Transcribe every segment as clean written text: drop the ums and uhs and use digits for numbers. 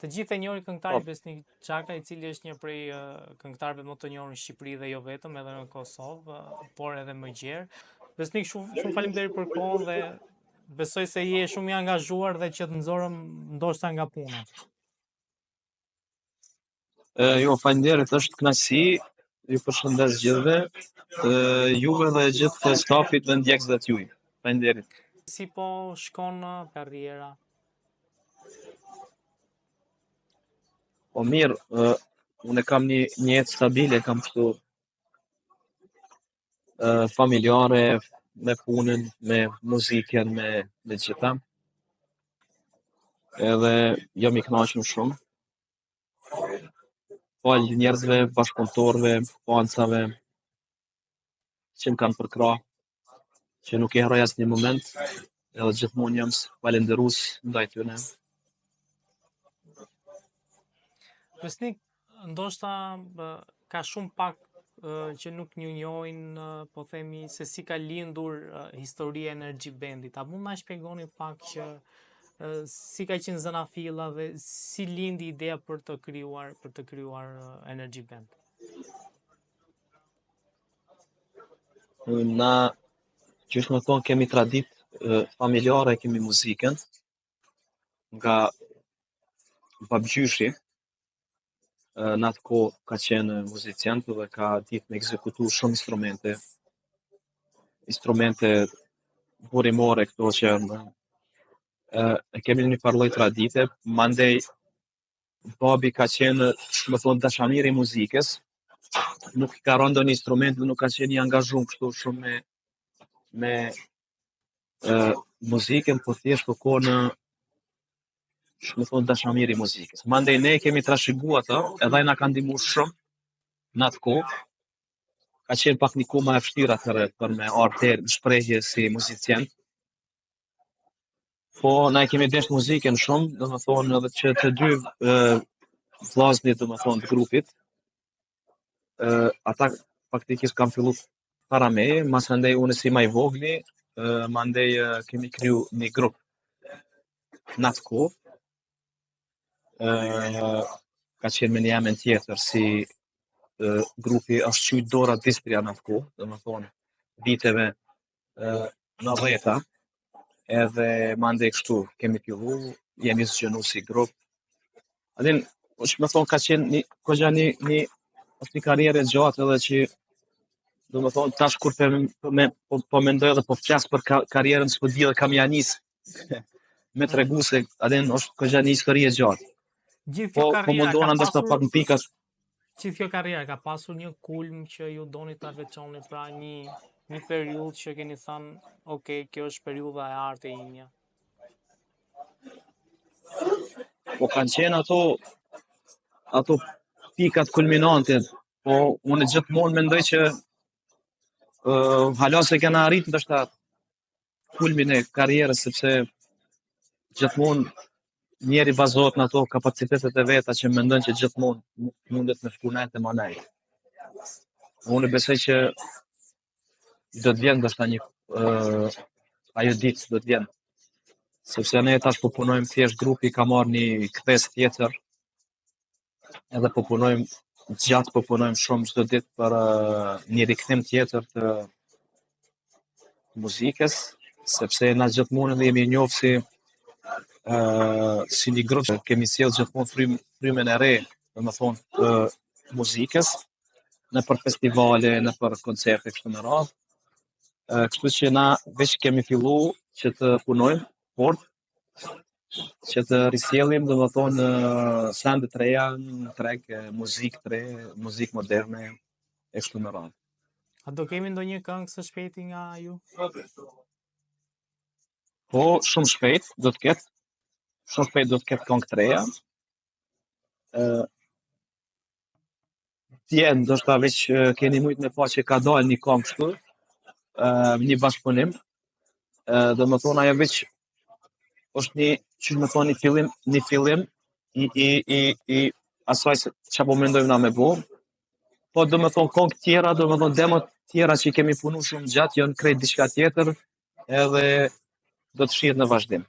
Të gjithë e njohin Po, këngëtarin Besnik Çaka, i cili është një prej këngëtarëve më të njohur në Shqipëri dhe jo vetëm, edhe në Kosovë, por edhe më gjerë. Besnik, shumë faleminderit për kohën dhe besoj se je shumë i angazhuar dhe që të nxorëm ndoshta nga puna. jo, faleminderit, është kënaqësi. Ju përshëndes gjithëve, juve dhe gjithë stafit dhe ndjekësve të juaj. Faleminderit. Si po shkon karriera? Po mirë, unë kam një jetë stabile, kam kështu familjare, me punën, me muzikën, me gjitha. Edhe jam i kënaqur shumë. Fal njerëzve, bashkëpunëtorëve, pancave që më kanë përkrah, që nuk e harroj asnjë moment, edhe gjithmonë jam falendërues ndaj tyre. Besnik, ndoshta ka shumë pak që nuk një njohin, po themi, se si ka lindur historia e Energy Bandit. A mund na shpjegoni pak që si ka qenë zënafilla dhe si lindi ideja për të krijuar Energy Band? Na, që është më thonë, kemi traditë familjare, kemi muzikën, nga babgjyshi, në atë kohë ka qenë muzicient dhe ka ditë me ekzekutu shumë instrumente burimore këto që e kemi një farë lloj tradite, mandej babi ka qenë, më thonë, dashamir i muzikës, nuk i ka rënë ndonjë instrument dhe nuk ka qenë i angazhuar kështu shumë me muzikën, po thjesht u konë, më thonë, dashamir i muzikës. Mandej ne kemi trashëguar atë, edhe ai na ka ndihmuar shumë në atë kohë. Ka qenë pak një kohë më e vështirë atëherë për me ardhur në shprehje si muzicient. Po na e kemi dashur muzikën shumë, domethënë edhe që të dy vllaznit, domethënë, të grupit, ata faktikisht kanë fillu para meje, mas andej unë si më i vogli, mandej kemi kriju një grup në atë kohë. Ka qenë me një emën tjetër si grupi është qytë Dora Dispria në atë kohë, domethënë viteve 90-ta, edhe mandej kështu kemi fillu, jemi zgjënu si grup. Adin, është me thonë, ka qenë është një karrierë e gjatë edhe që, domethënë, tash kur po mendoj dhe po flas për karrierën s'po di dhe kam ja nis me tregu se adin është kogja një histori e gjatë. Gjithë kjo karriera mundona ndoshta pak në pikas. Gjithë kjo karriera ka pasur një kulm që ju doni ta veçoni, pra një periudhë që keni thënë, ok, kjo është periudha e artë e imja. Po kanë qenë ato pikat kulminante, po unë gjithmonë mendoj që hala se kena arrit ndoshta kulmin e karrierës, sepse gjithmonë njeri bazohet në ato kapacitetet e veta që mendon që gjithmonë mundet me shku lart e më lart. Unë besoj që do të vjen ndoshta një ajo ditë do të vjen. Sepse ne tash po punojmë thjesht grupi ka marrë një kthes tjetër, edhe po punojmë shumë çdo ditë për një rikthim tjetër të muzikës, sepse na gjithmonë edhe jemi njohur si një grup që kemi sjellë gjithmonë frymën e re, domethënë të muzikës, në për festivale, në për koncerte kështu me radhë. Kështu që na veç kemi fillu që të punojmë fort, që të risjellim, domethënë, sende të reja në treg, muzikë të re, muzikë moderne e kështu me radhë. A do kemi ndonjë këngë së shpejti nga ju? Po, shumë shpejt do të ketë këngë të reja. Dje, ndoshta veç keni mujt me pa që ka dalë një këngë kështu, një bashkëpunim, domethënë ajo veç është një fillim i asaj se çfarë po mendojmë na me bo. Po domethënë këngë tjera, domethënë demo tjera që i kemi punu shumë gjatë, janë krejt diçka tjetër, edhe do të shihet në vazhdim.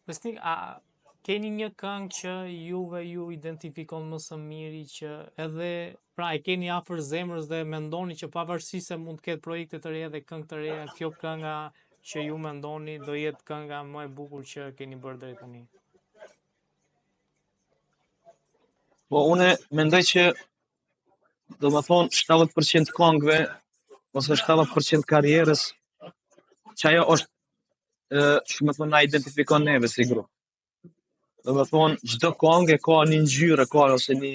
Besnik, a keni një këngë që juve ju identifikon më së miri që edhe pra e keni afër zemrës dhe mendoni që pavarësisht se mund të ketë projekte të reja dhe këngë të reja, kjo kënga që ju mendoni do jetë kënga më e bukur që keni bërë deri tani? Po unë mendoj që do më thonë 70% këngëve ose 70% karrierës që ajo është që më thonë na identifikon neve si grup. Do më thonë çdo këngë e ka një ngjyrë, ka ose një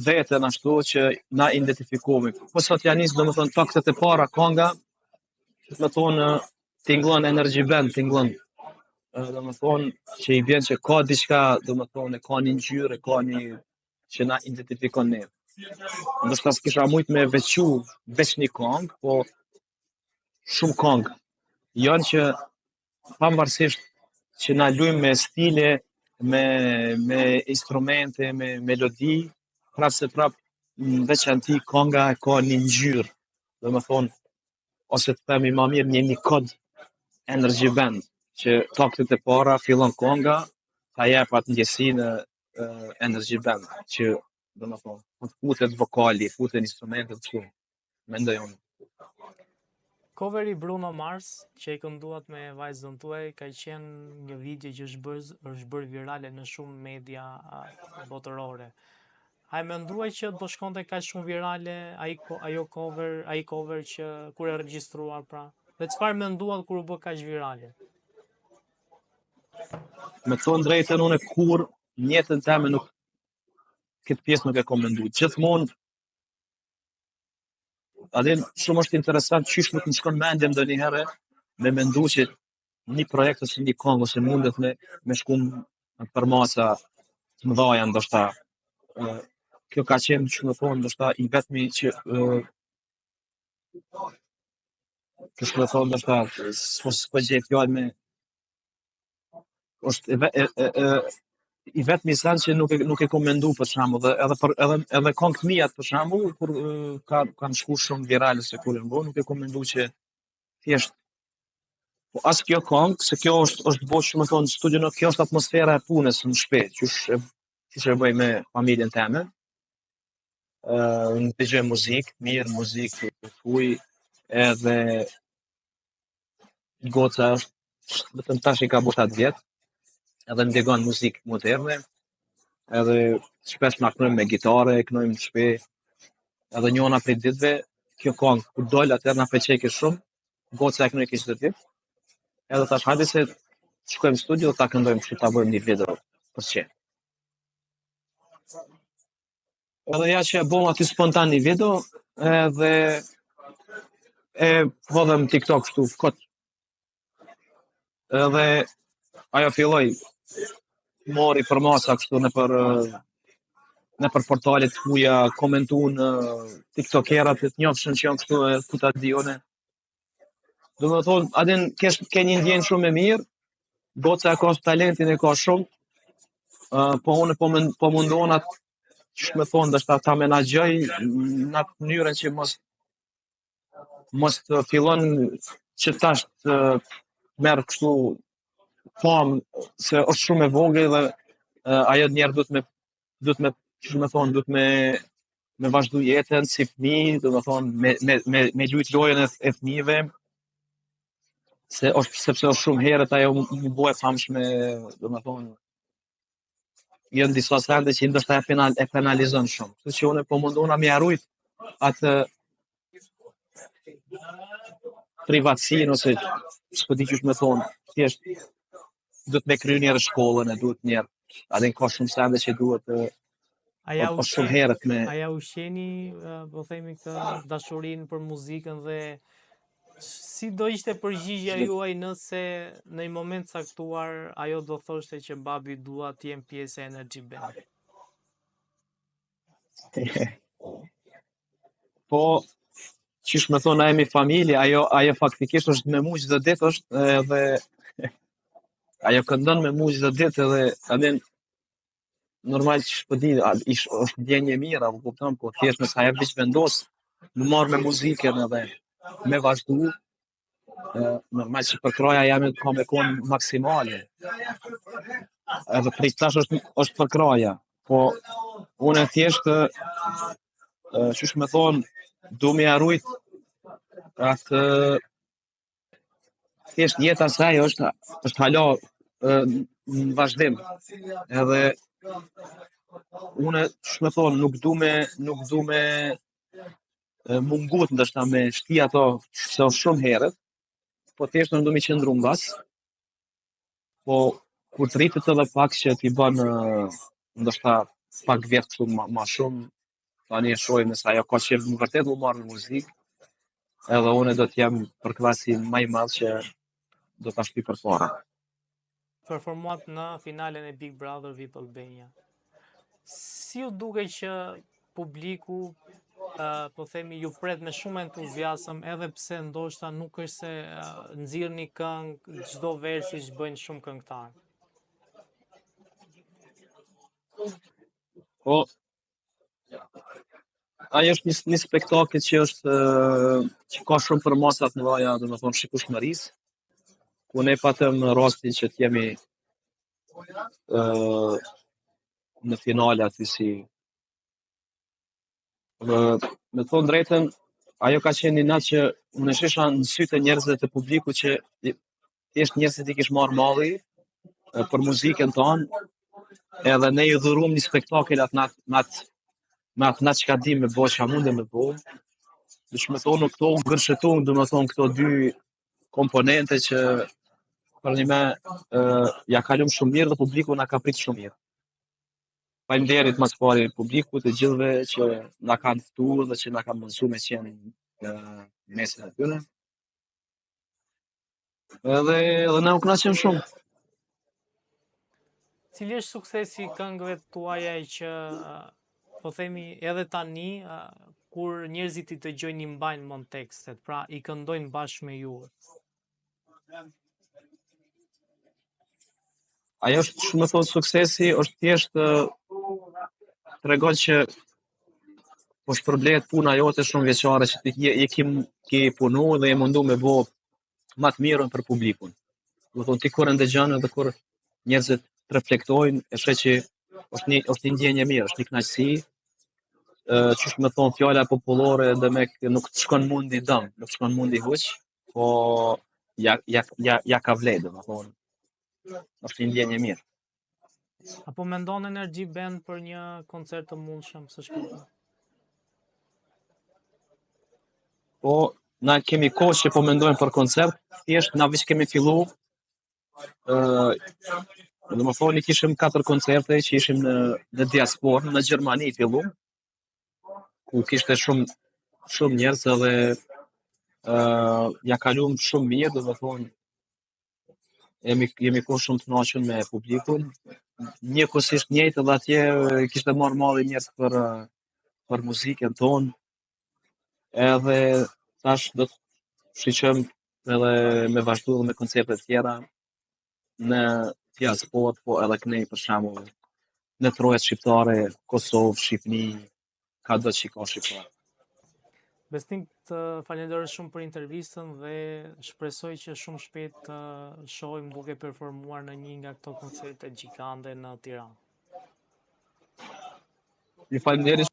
vetën ashtu që na identifikojmë. Po sot janë nisë do më thonë taktet e para kënga, do më thonë tingëllon energy band, tingëllon do më thonë që i vjen që ka diçka, do më thonë ka një ngjyrë, ka një që na identifikon neve. Ndoshta s'kisha mujt me veçu veç një këngë, po shumë këngë. Janë që pavarësisht që na luajmë me stile, me instrumente, me melodi, prapë se prapë në veçanti kënga e ka një ngjyrë, do më thonë, ose të themi ma mirë një kod energy band, që taktet e para fillon kënga, ta jep atë ndjesinë energy band, që do më thonë, futet vokali, futen instrumentet kështu, mendoj unë. Coveri Bruno Mars që i kënduat me vajzën tuaj ka qenë një video që është bërë virale në shumë media botërore. A e menduaj që do shkonte kaq shumë virale ai cover që kur e regjistruar pra? Dhe çfarë menduat kur u bë kaq virale? Me thonë drejtën unë kur në jetën time nuk këtë pjesë nuk e kom mendu. Gjithmonë adin shumë është interesant qysh nuk më shkon mendje ndonjëherë me mendu që një projekt ose një këngë ose mundet me shku për masa të mëdhaja ndoshta. Kjo ka qenë që më thonë ndoshta i vetmi që që më thonë ndoshta s'po gjej fjalë me është i vetmi sen që nuk e kom mendu për shembull dhe edhe këngët mia për shembull kur kanë shku shumë virale se kur janë bërë, nuk e kom mendu që thjesht po as kjo këngë, se kjo është bosh që më thonë studio, nuk kjo është atmosfera e punës në shtëpi, qysh e bëj me familjen time. Unë dëgjoj muzikë, mirë muzikë, fuj, edhe goca është vetëm tash i ka bërë 7 vjet, edhe ndjegon muzikë moderne, edhe shpesh na knojmë me gitare, knojmë në shtëpi, edhe njëna prej ditëve, kjo këngë kur dol atëherë na pëlqej shumë, goca e knoj ke çdo ditë, edhe tash hajde se shkojmë në studio dhe ta këndojmë kështu ta bëjmë një video për çe. Edhe ja që e bëm aty spontan një video, edhe e hodhëm TikTok kështu kot. Edhe ajo filloi mori për masa kështu nëpër portalet tuja, komentuan tiktokerat e të njohshëm që janë kështu ku ta di unë. Do të thonë, adin ke një ndjenjë shumë e mirë, goca ka talentin e ka shumë, po unë po mundohen atë që me thonë ndoshta ta menaxhoj në atë mënyrën që mos të fillon që tash të merr kështu famë se është shumë e vogël dhe ajo njerë duhet me që me thonë duhet me vazhdu jetën si fëmijë, do të thonë me lujt lojën e fëmijëve, sepse është shumë herët ajo më bëhet famshme, do të thonë janë disa sende që ndoshta e penalizon shumë. Kështu që unë po mundona me harujt atë privatësinë ose s'po di ç'është me thonë, thjesht duhet me kryer njerë shkollën e duhet njerë, adin ka shumë sende që duhet po shumë herët me Aja ushqeni, po themi këtë dashurinë për muzikën dhe si do ishte përgjigjja juaj nëse në një moment caktuar ajo do thoshte që babi dua të jem pjesë e Energy Band? Po, qysh me thonë, a jemi familje, ajo faktikisht është me mu çdo ditë është edhe ajo këndon me mu çdo ditë edhe adin normal që shpo di, është ndjenjë e mirë, apo kupton, po thjesht nëse ajo veç vendos, më marr me muzikën edhe me vazhdu, normal që për kraja jam ka me konë maksimale. edhe prej tash është për kraja, po unë thjesht qysh me thonë du me arrujt atë thjesht jeta e saj është hala në vazhdim. Edhe unë ç'më me thonë nuk du me mungut ndoshta me shti ato se shumë herët, po thjesht unë du me qëndru mbas, po kur të rritet edhe pak që t'i bën ndoshta pak vjet kështu ma shumë, tani e shohim nëse ajo ka qef më vërtet mu marrë në muzikë, edhe unë do t'jem për klasin më i madh që do ta shty përpara. Performuat në finalen e Big Brother VIP Albania. Si ju duke që publiku po themi ju pret me shumë entuziasëm edhe pse ndoshta nuk është se nxirrni këngë çdo versi që bëjnë shumë këngëtarë. Po ajo është një spektakël që ka shumë përmasa të mëdha, domethënë shikueshmërisë, ku ne patëm rastin që t'jemi në finale aty si me thonë drejtën, ajo ka qenë një natë që unë e shesha në sytë e njerëzve të publiku që thjesht njerëzit i kish marrë malli për muzikën tonë, edhe ne ju dhuruam një spektakël atë natë që ka dim me bo që mundem me bo. Dush me thonë këto u gërshetuan, domethënë këto dy komponente që për një me ja kalum shumë mirë dhe publiku na ka prit shumë mirë. Faleminderit mas pari publikut të gjithëve që na kanë ftuar dhe që na kanë mundësuar me qenë në mesin e tyre. Edhe na u kënaqem shumë. Cili është suksesi i këngëve tuaja që po themi edhe tani kur njerëzit i dëgjojnë i mbajnë mend tekstet, pra i këndojnë bashkë me ju? Ajo është shumë me thonë suksesi, është thjesht tregon që po shpërblet puna jote shumë vjeçare që je ke punu dhe je mundu me bo më të mirën për publikun. Do thonë ti kur e ndëgjon edhe kur njerëzit reflektojnë, e sheh që është një ndjenjë mirë, është një kënaqësi, qysh me thonë fjala popullore demek nuk të shkon mundi dëm, nuk të shkon mundi huq, po ja ka vlerë, domethënë. Është një ndjenjë mirë. Apo mendon Energy Band për një koncert të mundshëm së shpejti? Po, na kemi kohë që po mendojmë për koncert, thjesht na veç kemi fillu, domethënë kishim 4 koncerte që ishim në diasporë, në Gjermani fillum, ku kishte shumë njerëz edhe ja kalum shumë mirë, domethënë jemi kohë shumë të kënaqur me publikun. Njëkohësisht njëjtë edhe atje kishte marrë malli njerëz për muzikën tonë. Edhe tash do të shiqojmë edhe me vazhdu dhe me koncerte tjera në diasporë, po edhe kënej për shembull në trojet shqiptare, Kosovë, Shqipni, kado që ka shqiptar. Besnik, të falenderoj shumë për intervistën dhe shpresoj që shumë shpejt të shohim duke performuar në një nga këto koncerte gjigande në Tiranë. Ju falenderoj